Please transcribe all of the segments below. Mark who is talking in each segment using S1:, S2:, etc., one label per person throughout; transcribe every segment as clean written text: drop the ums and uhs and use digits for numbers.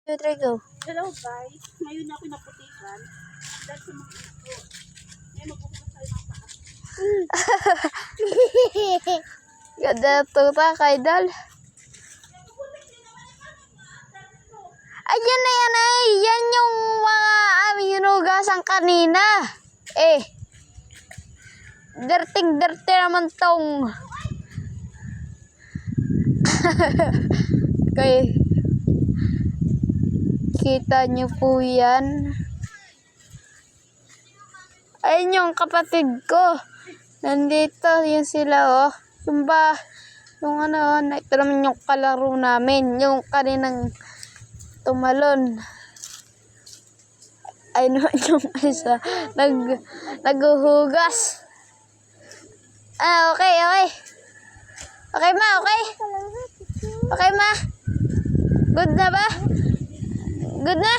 S1: 2, 3, go.
S2: Hello guys, ngayon ako naputikan dahil sa mga ito. Ngayon magbubukas tayo ng paa.
S1: Ganda tuta kay Dal. Ayan na yan ay. Yan yung mga aming hinugasan kanina. Dirting-dirty naman tong. Okay. Kita nyo po yan. Ayun yung kapatid ko. Nandito yun sila oh. Yung ano, ito naman yung kalaro namin. Yung kaninang tumalon. Ay naman yung isa. Naghuhugas. Okay. Okay ma, okay? Okay ma? Good na ba? Good na?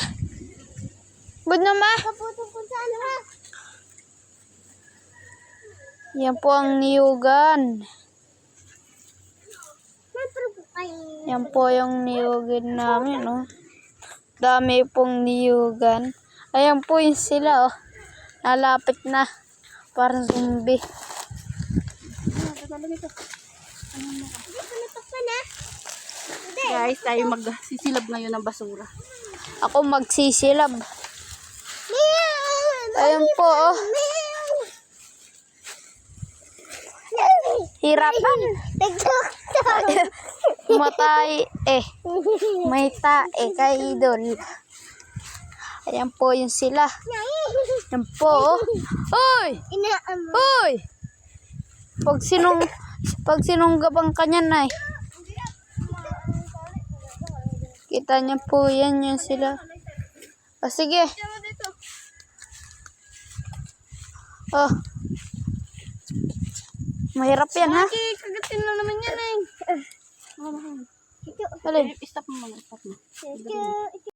S1: Good na ma? Yan po ang niyugan. Yan po yung niyugan namin, oh. Dami pong niyugan. Ayan po yung sila, oh. Nalapit na. Parang zombie.
S2: Guys, tayo magsisilab ngayon ng basura.
S1: Ako magsisilab. Ayan po, oh. Hirapan. Matay, may tae kay idol. Ayan po yung sila. Ayan po, oh. Uy! Uy! Pag sinunggabang kanya na, kita niya po yan yung sila. Sige. Oh. Mahirap yan, ha?
S2: Kagatin lang naman yan, eh.
S1: Alin?
S2: Stop mo muna, stop mo.